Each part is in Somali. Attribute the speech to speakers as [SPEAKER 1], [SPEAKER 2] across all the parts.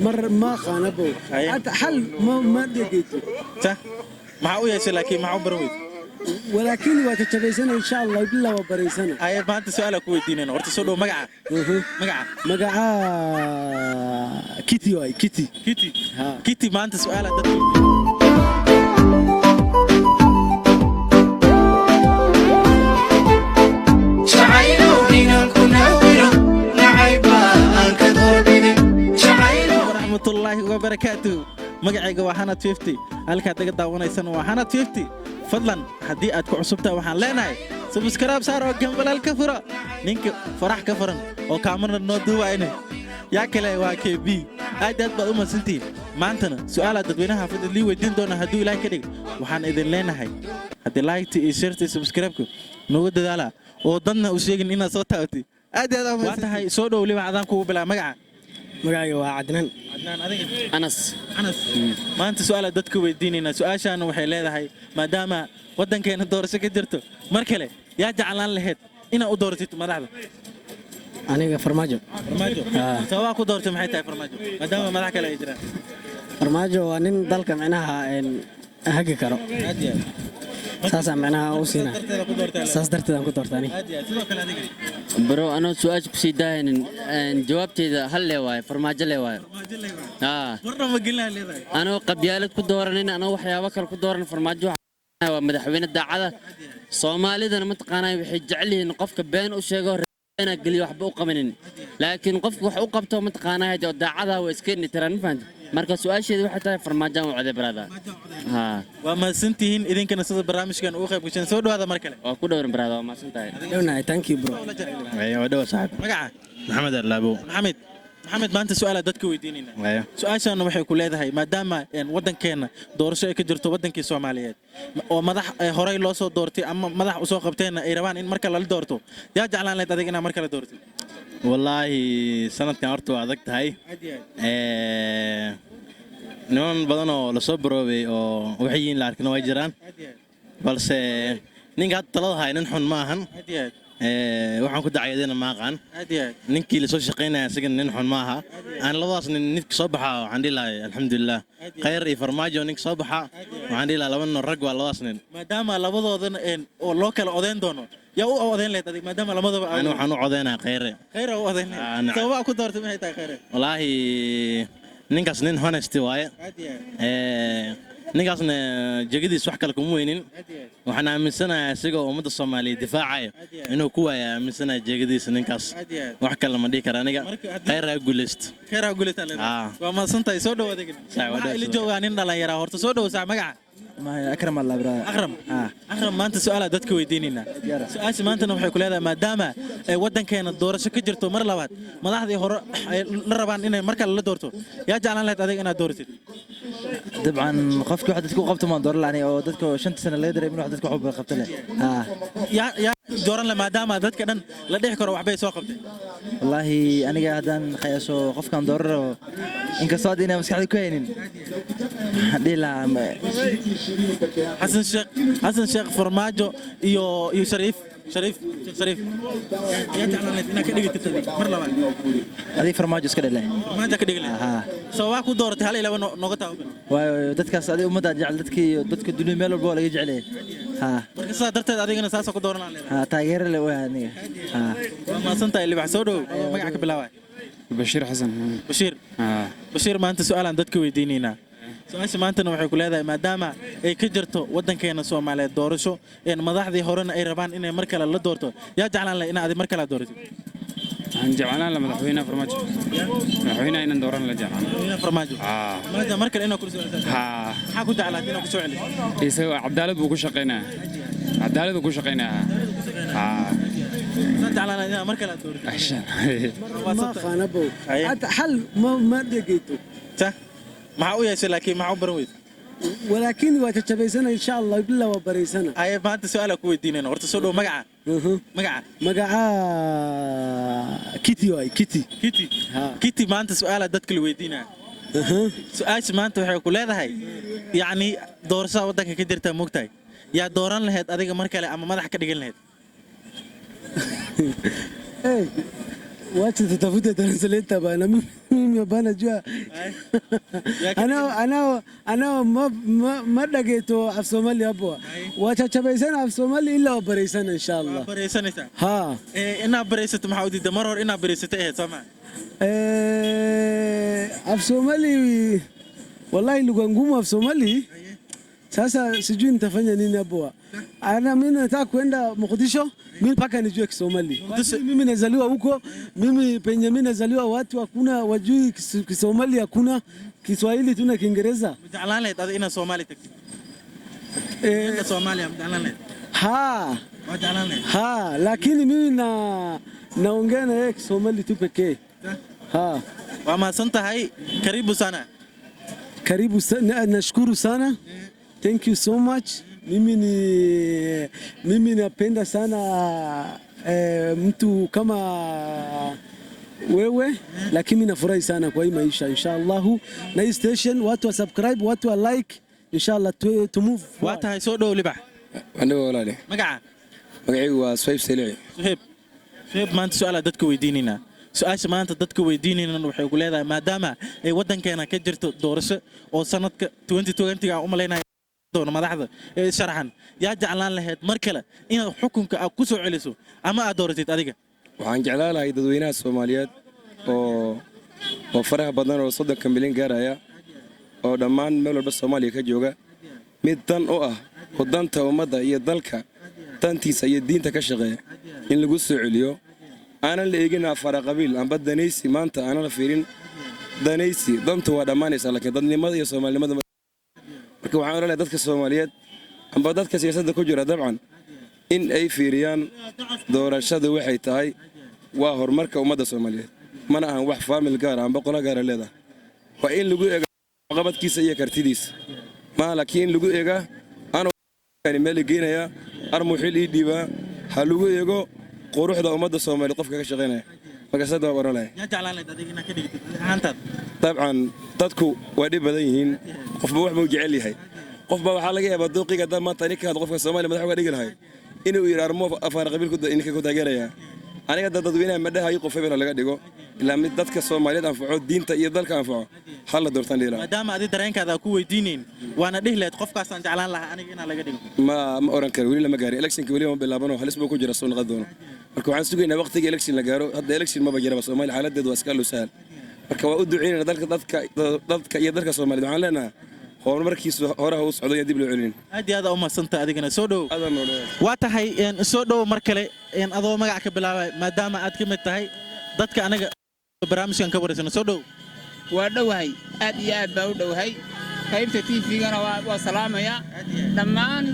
[SPEAKER 1] مر ما خانبو حتى حل ما دقيته
[SPEAKER 2] صح معقول يا لكن معقول برويد
[SPEAKER 1] ولكن وتتبيسنا إن شاء الله بالله وبريسنا
[SPEAKER 2] أي ما أنت سؤالك ويديننا ورت سؤاله مقعة مقعة
[SPEAKER 1] كيتي واي كيتي
[SPEAKER 2] كيتي ما أنت سؤالك ورحمة الله وبركاته magacayga waa Hanad 50 halka aad daga daawanaysan waa Hanad 50 fadlan hadii aad ku cusubtahay waxaan leenahay subscribe saar oo gambalka furo ninka farax ka furan oo kaamana noo duubayna yaa kale waa KB aad baad u masantiin maantana su'aalaha dadweynaha fadlan lii weydiin doona haduu ilaahay ka dhig waxaan idin leenahay hadii like iyo share iyo subscribe noogu dadaala oo dadna u sheegin inaad soo taabtay aad u masantahay soo dhow liba adaan kugu bilaa magaca
[SPEAKER 1] magacayga waa Cadnaan
[SPEAKER 2] adiga Anas maanta su'aalaha dadku weydiinayna su'aashaana waxay leedahay maadaama wadankeena doorasho ka jirto mar kale yaa jeclaan lahayd inaad u dooratid madaxda
[SPEAKER 1] aniga farmaajo
[SPEAKER 2] sabab ku doortay maxay tahay farmaajo maadaama madax kale ay jiraan
[SPEAKER 1] farmaajo waa nin dalka macnaha hagi karo saasa macnaha u siina saas darteed ku doortay
[SPEAKER 2] sidoo kale adiga
[SPEAKER 3] برو أنا سؤال بسي داهن جوابتي إذا هل لواي فرماجة لواي
[SPEAKER 2] مرة ما قلنا لواي
[SPEAKER 3] أنا قبيلة كدورن أنا وحيا وكر كدورن فرماجة ومدحوين الدعاء صومالي إذا أنا متقنا يحج عليه نقف بين وشجر أنا قلي وحب أقمنين لكن قف وحقبته متقنا هذا الدعاء وإسكني ترى نفهم مركز سؤال شيء حتى فرماجة وعذاب هذا
[SPEAKER 2] وما سنتين إذا كان صدق برامج كان أخي بكشان سود هذا مركله
[SPEAKER 3] وكله برا ما سنتين
[SPEAKER 1] دونا ثانك يو برو
[SPEAKER 2] أيوة دوا صاحب مقعة
[SPEAKER 4] محمد اللابو
[SPEAKER 2] محمد ما أنت سؤال دتك ويدينينا سؤال شان وحي كل هذا هاي ما دام يعني ودن كنا دور شيء كجرتو ودن كي سوماليات ومدح هراي لو صو دورتي أما مدح وسوق قبتنا إيران إن مركل لدورتو يا جعلان لا تدقنا مركل دورتي
[SPEAKER 4] والله سنة كان أرتو عذقت هاي نون بدنو لصبروا وحيين لاركنا ويجران بس نيجا طلعوا هاي نحن معهن waxaan ku dacayadeena maaqan ninkii la soo shaqeynaya asiga nin xun maaha aan labadaas nin nidka soo baxa waxaan dhihi lahaa alxamdulilah khayr iyo farmaajo ninka soo baxa waxaan dhihi lahaa laba nin rag waa labadaas nin
[SPEAKER 2] maadaama labadoodan oo loo kala odeyn doono yaa u odeyn leed adig maadaama lamadaba
[SPEAKER 4] aan waxaan u codeynayaa khayre
[SPEAKER 2] u odeyn sabab ku doortay maxay tahay khayre
[SPEAKER 4] wallaahi ninkaas nin honest waaye ninkaasna jegadiis wax kale kuma weynin waxaan aaminsanayaa isagoo ummadda Soomaaliyeed difaacaya inuu ku waaya aaminsanayaa jegadiisa ninkaas wax kale ma dhihi kara aniga khayra guuleysto waa ma santahay soo dhawaad adiga ili joogaa nin dhalinyaro horta soo dhaw sax magaca
[SPEAKER 1] أكرم الله برا
[SPEAKER 2] أكرم ما أنت سؤال دتك ويدينينا سؤال ما أنت نوحي كل هذا ما دام ودن كان الدورة شكجرتو مرة لواد ما لاحظ يهور لربان إنه مركل اللي دورته يا جعلان لا تأذيك أنا دورتي
[SPEAKER 5] طبعا قفك واحد تكون قبته ما دور يعني أو دتك شنت سنة اللي يدري من واحد تكون حب قبته له
[SPEAKER 2] يا دوران لما دام دتك أنا لا ده يكره وحبي يسوق قبته
[SPEAKER 5] والله أنا قاعدان خياسو قف كان دور إنك صادينا مسكحة كوينين دي لا
[SPEAKER 2] حسن شيخ فرماجو يو شريف يا جعلان لنا كده تتدي مرة لواد
[SPEAKER 5] هذه فرماجو كده له
[SPEAKER 2] فرماجو كده له سواء كو دورتي هل إلا نقطة
[SPEAKER 5] ودتك هذه أمدا جعل دتك الدنيا ميل البول يجعله
[SPEAKER 2] marka saa darteed adigana saas ku dooran
[SPEAKER 5] leeyahay taageero le waani
[SPEAKER 2] ma santa ili wax soo dhow magaca ka bilaaway
[SPEAKER 6] Bashir Xasan
[SPEAKER 2] Bashir maanta su'aalan dadka weydiinayna su'aasha maantana waxay ku leedahay maadaama ay ka jirto wadankeena Soomaaliyeed doorasho in madaxdii horena ay rabaan inay mar kale la doorto yaa jeclaan lahayd inaad mar kale dooratid
[SPEAKER 6] aan jeclaan la madaxweynaha farmaajo madaxweynaha inaan dooran la jeclaan
[SPEAKER 2] farmaajo maadaama mar kale inaa ku soo celiso maxaa ku jeclaad inaa ku soo celiso
[SPEAKER 6] isaga cadaalad buu ku shaqeynaa cadaalad buu ku shaqeynaa
[SPEAKER 2] جعلنا هنا مركز دور
[SPEAKER 1] ما خانبو حتى حل ما دقيته
[SPEAKER 2] صح معقول يا شيخ لكن معقول برويد
[SPEAKER 1] ولكن وتتبيسنا إن شاء الله بالله وبريسنا
[SPEAKER 2] أي ما أنت سؤالك ويديننا ورت سؤاله مقعة
[SPEAKER 1] كيتي واي
[SPEAKER 2] كيتي ما أنت سؤال دتك اللي ويدينا سؤال ما أنت وحي كل هذا هاي يعني دورسا ودك كدرت مقتاي يا دوران لهاد أديك مركلة أما ما ضحك دقيل لهاد
[SPEAKER 7] wacha tutafuta translator bana, mimi bana jua ana ma dhageeto af Soomaali hapo, wacha chabaysana af Soomaali illa wabareysana insha Allah.
[SPEAKER 2] baraysanaysaa
[SPEAKER 7] Ha
[SPEAKER 2] inaad baraysato maxaa u diiday mar hore inaad baraysato ahayd sooma
[SPEAKER 7] af Soomaali wallahi lugha ngumu af Soomaali. Sasa sijui nitafanya nini hapo. Mimi nataka kwenda Mogadisho, mimi mpaka nijue Kisomali. Mimi nazaliwa huko, mimi penye mimi nazaliwa watu hakuna wajui Kisomali, hakuna Kiswahili, tuna Kiingereza.
[SPEAKER 2] jeclaan lahayd adiga inaad Soomaali tagtid Soomaaliya jeclaan lahayd
[SPEAKER 7] Ha,
[SPEAKER 2] waa jeclaan lahayd
[SPEAKER 7] ha, lakini mimi naongea na yeye Kisomali tu pekee. Ha,
[SPEAKER 2] waa mahadsan tahay karibu sana
[SPEAKER 7] karibu sana, nashukuru sana. Thank you so much. Mimi napenda sana mtu kama wewe, lakini nafurahi sana kwa hii maisha inshallah. Na hii station watu wa subscribe, watu wa like inshallah to move.
[SPEAKER 2] waa tahay soo dhow libax
[SPEAKER 8] aniga walaale
[SPEAKER 2] magaca
[SPEAKER 8] magacaygu waa Suhayb Salici.
[SPEAKER 2] Suhayb maanta su'aala dadka weydiinayna su-aasha maanta dadka weydiinayna waxay ku leedahay maadaama ay wadankeena ka jirto doorasho oo sanadka 2020 aan u maleynaa doona madaxda ee sharaxan yaa jeclaan lahayd mar kale inaad xukunka aad ku soo celiso ama aad dooratid adiga
[SPEAKER 8] waxaan jeclaan lahay dadweynaha Soomaaliyeed oo faraha badan oo 30 milyan gaaraya oo dhammaan meel walba Soomaaliya ka jooga mid dan u ah wadanta ummadda iyo dalka dantiisa iyo diinta ka shaqeeya in lagu soo celiyo aanan la eegin afara qabiil amba danaysi maanta aanan la fiirin danaysi dantu waa dhammaanaysa laakiin dadnimada iyo Soomaalinimada marka waxaan oran lahaa dadka Soomaaliyeed amba dadka siyaasadda ku jira dabcan in ay fiiriyaan doorashada waxay tahay waa horumarka ummadda Soomaaliyeed mana ahan wax famil gaar amba qola gaar leedahay waa in lagu eego qabadkiisa iyo kartidiisa ma laakiin lagu eega aan meel geenaya armuxil ii dhiba ha lagu eego quruxda ummadda Soomaaliyeed qofka ka shaqeynaya marka sadoo waran lahay
[SPEAKER 2] yaa jeclaan lahayd adiga inaad ka dhigtid ahaantaad
[SPEAKER 8] dabcan dadku waa dhib badan yihiin qofba wax buu jecel yahay qofba waxa laga yaabaa dooqiga dad maanta ninka qofka Soomaaliya madax uga dhigi lahay inuu yiraarmo afar qabiil ku taageeraya aniga dadweynaha madhahay qof hebel laga dhigo ilaa mid dadka Soomaaliyeed anfaco diinta iyo dalka anfaco hal la doortan leeyahay
[SPEAKER 2] maadaama adiga dareenkaada ku weydiineen waana dhihi lahayd qofkaas aan jeclaan lahaa aniga inaan laga dhigo
[SPEAKER 8] ma oran karo wali lama gaari electionka wali ma bilaabano halis buu ku jira soo noqon doono marka waxaan sugaynaa waqtiga election la gaaro hadda election ma bajira Soomaaliya xaaladeedu waa iska luusaan marka waa u duceynaa dadka iyo dalka Soomaaliyeed waxaan leenahay horumarkiisu horaha u socdo dib loo celin
[SPEAKER 2] aad iyo aad u mahadsantahay adigana soo dhow waa tahay soo dhow mar kale adoo magac ka bilaabay maadaama aad ka mid tahay dadka anaga barnaamijkan ka wareysana soo dhow
[SPEAKER 9] waa dhowahay aad iyo aad baa u dhowahay qaybta TV-gana waa salaamaya dhammaan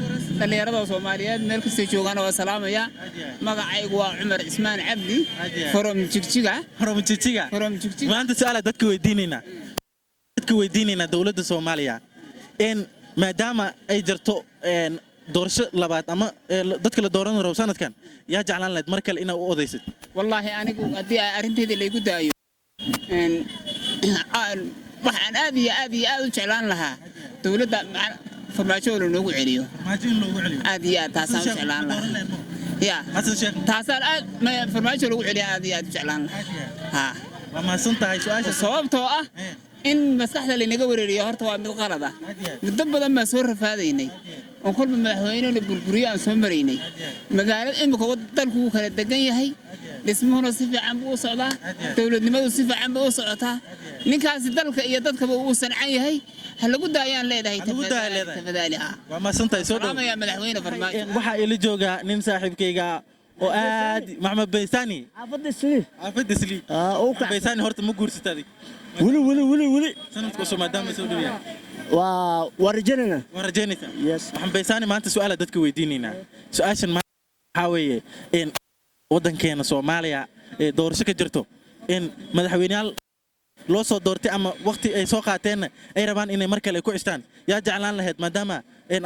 [SPEAKER 9] dhalinyarada Soomaaliyeed meel kasta joogaan waa salaamaya magacaygu waa Cumar Ismaan Cabdi from Jigjiga maanta
[SPEAKER 2] su'aala dadka weydiinayna dawladda Soomaaliya maadaama ay jirto doorasho labaad ama dadka la dooran rabo sanadkan yaa jeclaan lahayd mar kale inaad u odaysid
[SPEAKER 9] wallahi anigu haddii arrinteeda la igu daayo waxaan aad iyo aad u jeclaan lahaa dawladda farmaajo loogu celiyo aad iyo aad taasaan u jeclaan lahaa ya taasaan aad farmaajo loogu celiyo aad iyo aad u jeclaan lahaa
[SPEAKER 2] waa mahadsantahay su'aasha
[SPEAKER 9] sababtoo ah in maskaxda linaga wareeriyo horta waa mid qalad ah muddo badan baan soo rafaadaynay oo kolba madaxweynena burburiyo aan soo maraynay magaalada imika dalku wuu kala degan yahay dhismuhuna si fiican buu u socdaa dawladnimadu si fiican buu u socotaa ninkaasi dalka iyo dadkaba uu sancan yahay ha lagu daayaan leedahay tafadaali
[SPEAKER 2] waa mahadsantahay soo dhow
[SPEAKER 9] madaxweyne farmaajo
[SPEAKER 2] waxaa ila joogaa nin saaxiibkayga oo aad Maxamed Baysani xaafadda Sli Baysani horta ma guursatay
[SPEAKER 1] wili
[SPEAKER 2] sanadku soo maadaama soo dhaweeyay
[SPEAKER 1] ورجلنا
[SPEAKER 2] يس waxaan Baysani maanta su'aala dadka weydiinayna su'aashan waxa weeye in wadankeena Soomaaliya ee doorasho ka jirto in madaxweynayaal loo soo doortay ama waqti ay soo qaateen ay rabaan inay mar kale ku cistaan yaa jeclaan lahayd maadaama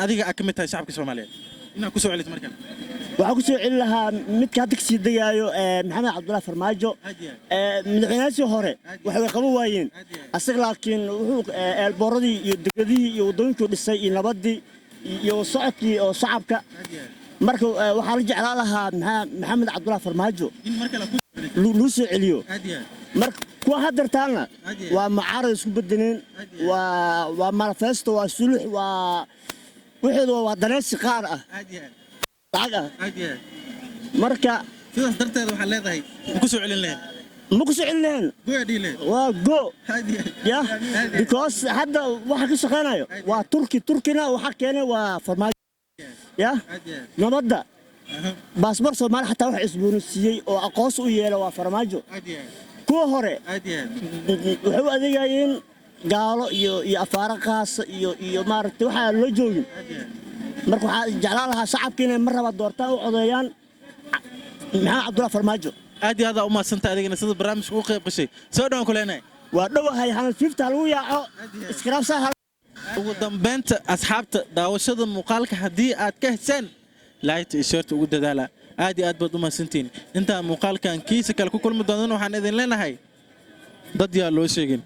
[SPEAKER 2] adiga aad ka mid tahay shacabka Soomaaliyeed inaad ku soo celiso mar kale
[SPEAKER 1] waxaan ku soo celin lahaa midka hadda kasii degaayo maxamed cabdullaahi farmaajo madaxweynayaashii hore waxay qaban waayeen asaga laakiin wuxuu eelbooradii iyo degadihii iyo wadooyinkii dhisay iyo nabadii iyo socodkii oo shacabka marka waxaa la jeclaan lahaa maxamed cabdullaahi farmaajo luu soo celiyo
[SPEAKER 2] هادي
[SPEAKER 1] marka kuwa hadartaana
[SPEAKER 2] Hadi.
[SPEAKER 1] waa macaarad isku bedeleen waa manifesto waa sulux waa wixii waa danaysi qaar ah
[SPEAKER 2] هادي
[SPEAKER 1] lacag ah
[SPEAKER 2] هادي
[SPEAKER 1] marka
[SPEAKER 2] sidaas darteed waxaa leedahay ma ku soo celin lahayn
[SPEAKER 1] ma ku soo celin lahayn
[SPEAKER 2] goya dhii lahayn
[SPEAKER 1] waa go
[SPEAKER 2] هادي
[SPEAKER 1] ya because hadda waxa ka shaqeynayo waa turkina waxa keenay waa farmaajo ya
[SPEAKER 2] هادي
[SPEAKER 1] nabadda baasbar Soomaali xataa wax isboonsiiyay oo aqoos u yeelay waa farmaajo
[SPEAKER 2] هادي
[SPEAKER 1] kuwa hore
[SPEAKER 2] هادي
[SPEAKER 1] waxay u adeegayeen gaalo iyo afaara qaas iyo maaragtay waxa loo joogin marka waxa jeclaan lahaa shacabka inay mar raba doortaan u codeeyaan maxaa Cabdullaahi Farmaajo
[SPEAKER 2] aad iyo aad u maadsantahay adigana sida barnaamijka u qayb gashay soo dhawaan ku leenahay
[SPEAKER 1] waa dhowahay hal fifta lagu yaaco iskaraabsa
[SPEAKER 2] ugu dambeynta asxaabta daawashada muuqaalka haddii aad ka heseen laayt iyo short ugu dadaala aad iyo aad baad u mahadsantihiin intaa muuqaalkan kiisa kale ku kulmi doonana waxaan idin leenahay dad yaa loo sheegin